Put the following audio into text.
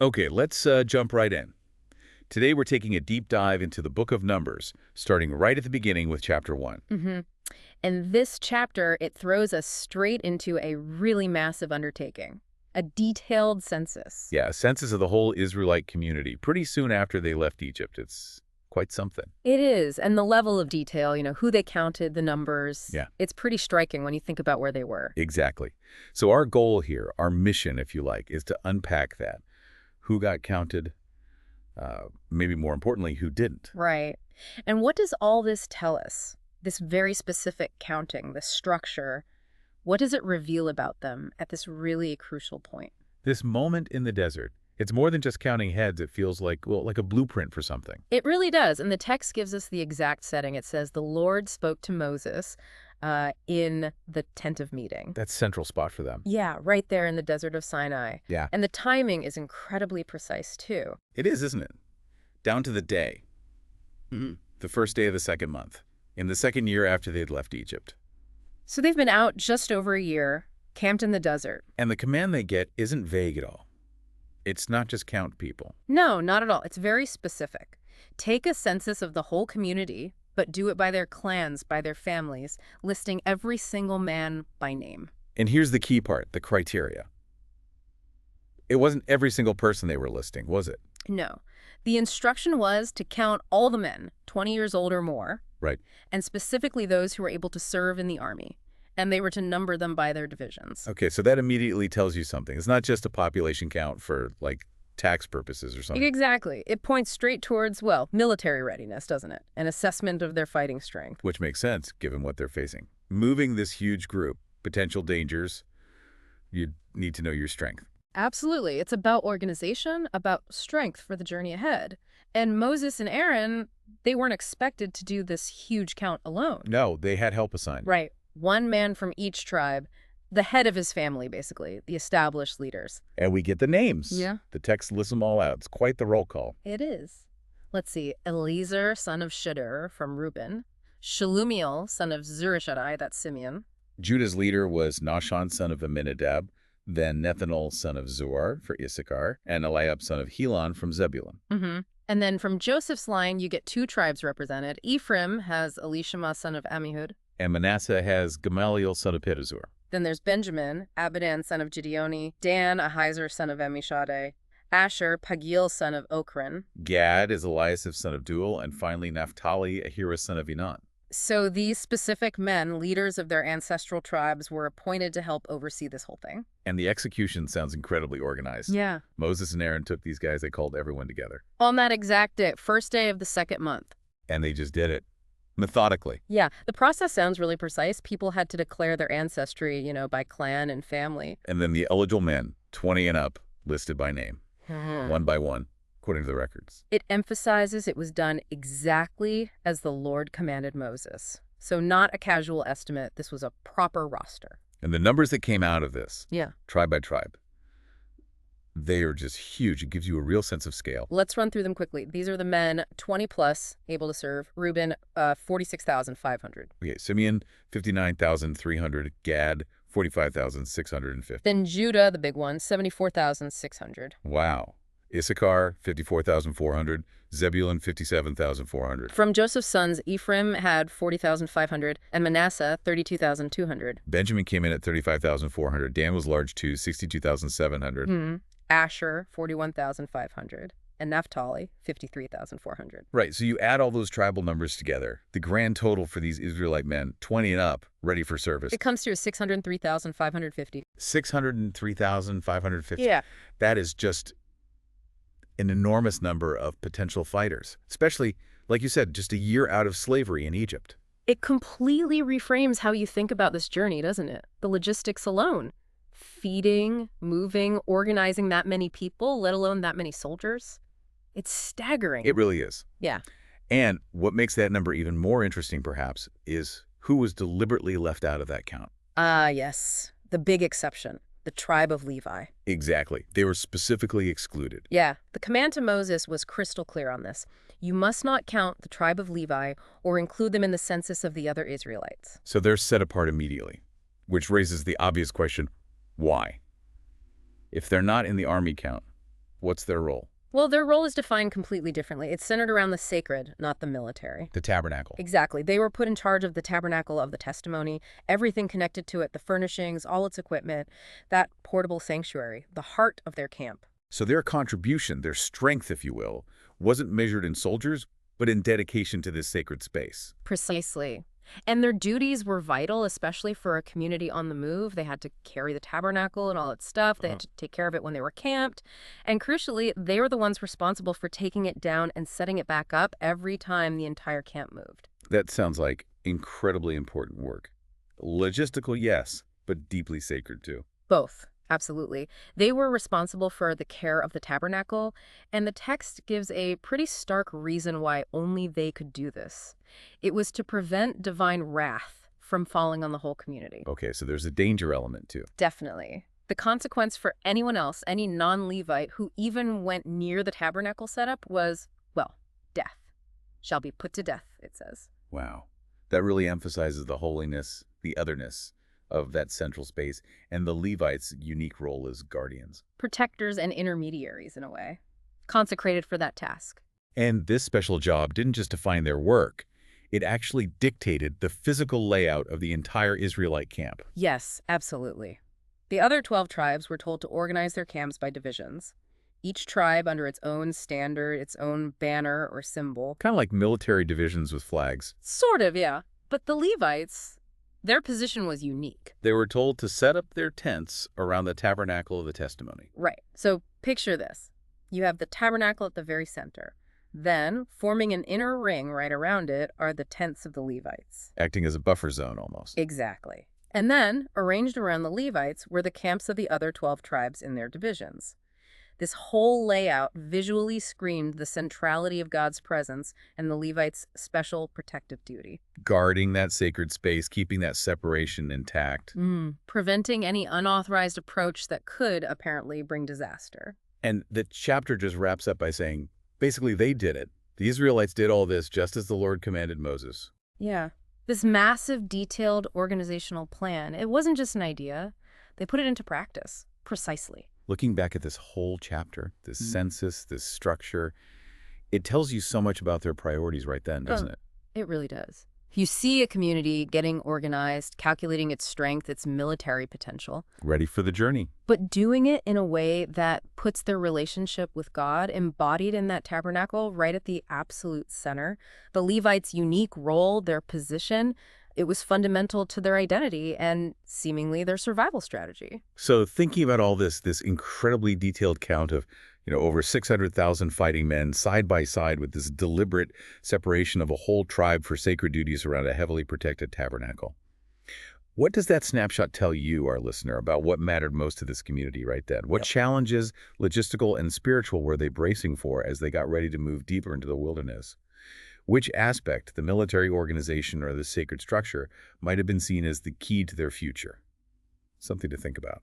Okay, let's jump right in. Today we're taking a deep dive into the book of Numbers, starting right at the beginning with chapter 1. hmm And this chapter, it throws us straight into a really massive undertaking, a detailed census. Yeah, a census of the whole Israelite community pretty soon after they left Egypt. It's quite something. It is, and the level of detail, who they counted, the numbers, Yeah, it's pretty striking when you think about where they were. exactly. So our goal here, our mission, if you like, is to unpack that. Who got counted? Maybe more importantly, who didn't? Right. And what does all this tell us? This very specific counting, the structure, what does it reveal about them at this really crucial point? This moment in the desert, it's more than just counting heads. It feels like, well, like a blueprint for something. It really does. And the text gives us the exact setting. It says, the Lord spoke to Moses in the tent of meeting. That's central spot for them. Yeah, right there in the desert of Sinai. Yeah. And the timing is incredibly precise, too. It is, isn't it? Down to the day. The first day of the second month, in the second year after they'd left Egypt. So they've been out just over a year, camped in the desert. And the command they get isn't vague at all. It's not just count people. No, not at all. It's very specific. Take a census of the whole community, but do it by their clans, by their families, listing every single man by name. And here's the key part, the criteria. It wasn't every single person they were listing, was it? No. The instruction was to count all the men, 20 years old or more, Right. and specifically those who were able to serve in the army. And they were to number them by their divisions. Okay, so that immediately tells you something. It's not just a population count for, like, tax purposes or something. Exactly. It points straight towards, well, military readiness, doesn't it? An assessment of their fighting strength. Which makes sense, given what they're facing. Moving this huge group, potential dangers, you need to know your strength. Absolutely. It's about organization, about strength for the journey ahead. And Moses and Aaron, they weren't expected to do this huge count alone. No, they had help assigned. Right. One man from each tribe, the head of his family, basically, the established leaders. And we get the names. Yeah. The text lists them all out. It's quite the roll call. It is. Let's see. Eliezer, son of Shedeur, from Reuben. Shalumiel, son of Zurishaddai, that's Simeon. Judah's leader was Nahshon, son of Amminadab, then Nethanel, son of Zuar, for Issachar, and Eliab, son of Helon, from Zebulun. And then from Joseph's line, you get two tribes represented. Ephraim has Elishama, son of Ammihud. And Manasseh has Gamaliel, son of Pedazur. Then there's Benjamin, Abidan, son of Gideoni. Dan, Ahiezer, son of Amishadai. Asher, Pagiel, son of Okran. Gad is Eliasaph, son of Duel, and finally Naphtali, Ahira, son of Enan. So these specific men, leaders of their ancestral tribes, were appointed to help oversee this whole thing. And the execution sounds incredibly organized. Yeah. Moses and Aaron took these guys, they called everyone together. On that exact day, first day of the second month. And they just did it. Methodically. Yeah, the process sounds really precise. People had to declare their ancestry, by clan and family. And then the eligible men, 20 and up, listed by name, one by one, according to the records. It emphasizes it was done exactly as the Lord commanded Moses. So not a casual estimate. This was a proper roster. And the numbers that came out of this, Yeah. tribe by tribe, they are just huge. It gives you a real sense of scale. Let's run through them quickly. These are the men 20 plus able to serve. Reuben, 46,500. Okay, Simeon, 59,300. Gad, 45,650. Then Judah, the big one, 74,600. Wow. Issachar, 54,400. Zebulun, 57,400. From Joseph's sons, Ephraim had 40,500 and Manasseh, 32,200. Benjamin came in at 35,400. Dan was large too, 62,700. Asher, 41,500. And Naphtali, 53,400. Right, so you add all those tribal numbers together. The grand total for these Israelite men, 20 and up, ready for service. It comes to 603,550. 603,550. Yeah. That is just an enormous number of potential fighters, especially, like you said, just a year out of slavery in Egypt. It completely reframes how you think about this journey, doesn't it? The logistics alone. Feeding, moving, organizing that many people, let alone that many soldiers. It's staggering. It really is. Yeah. And what makes that number even more interesting, perhaps, is who was deliberately left out of that count. Yes. The big exception. The tribe of Levi. Exactly. They were specifically excluded. Yeah. The command to Moses was crystal clear on this. You must not count the tribe of Levi or include them in the census of the other Israelites. So they're set apart immediately, which raises the obvious question, why? If they're not in the army count, What's their role? Well, their role is defined completely differently. It's centered around the sacred, not the military. The tabernacle. Exactly. They were put in charge of the tabernacle of the testimony, everything connected to it, the furnishings, all its equipment, that portable sanctuary, the heart of their camp. So their contribution, their strength, if you will, wasn't measured in soldiers, but in dedication to this sacred space. Precisely. And their duties were vital, especially for a community on the move. They had to carry the tabernacle and all its stuff. They had to take care of it when they were camped. And crucially, they were the ones responsible for taking it down and setting it back up every time the entire camp moved. That sounds like incredibly important work. Logistical, yes, but deeply sacred too. Both. Absolutely. They were responsible for the care of the tabernacle, and the text gives a pretty stark reason why only they could do this. It was to prevent divine wrath from falling on the whole community. Okay, so there's a danger element too. Definitely. The consequence for anyone else, any non-Levite who even went near the tabernacle setup was, well, death. Shall be put to death, it says. Wow. That really emphasizes the holiness, the otherness of that central space, and the Levites' unique role as guardians. Protectors and intermediaries, in a way. Consecrated for that task. And this special job didn't just define their work. It actually dictated the physical layout of the entire Israelite camp. Yes, absolutely. The other 12 tribes were told to organize their camps by divisions. Each tribe under its own standard, its own banner or symbol. Kind of like military divisions with flags. Sort of, yeah. But the Levites, their position was unique. They were told to set up their tents around the tabernacle of the testimony. Right. So picture this. You have the tabernacle at the very center. Then, forming an inner ring right around it, are the tents of the Levites. Acting as a buffer zone, almost. Exactly. And then, arranged around the Levites, were the camps of the other 12 tribes in their divisions. This whole layout visually screamed the centrality of God's presence and the Levites' special protective duty. Guarding that sacred space, keeping that separation intact. Preventing any unauthorized approach that could, apparently, bring disaster. And the chapter just wraps up by saying, basically, they did it. The Israelites did all this just as the Lord commanded Moses. Yeah. This massive, detailed organizational plan, it wasn't just an idea. They put it into practice, precisely. Looking back at this whole chapter, this census, this structure, it tells you so much about their priorities right then, doesn't it? It really does. You see a community getting organized, calculating its strength, its military potential. Ready for the journey. But doing it in a way that puts their relationship with God embodied in that tabernacle right at the absolute center. The Levites' unique role, their position, it was fundamental to their identity and seemingly their survival strategy. So thinking about all this incredibly detailed count of, over 600,000 fighting men side by side with this deliberate separation of a whole tribe for sacred duties around a heavily protected tabernacle. What does that snapshot tell you, our listener, about what mattered most to this community right then? What challenges, logistical and spiritual, were they bracing for as they got ready to move deeper into the wilderness? Which aspect, the military organization or the sacred structure, might have been seen as the key to their future? Something to think about.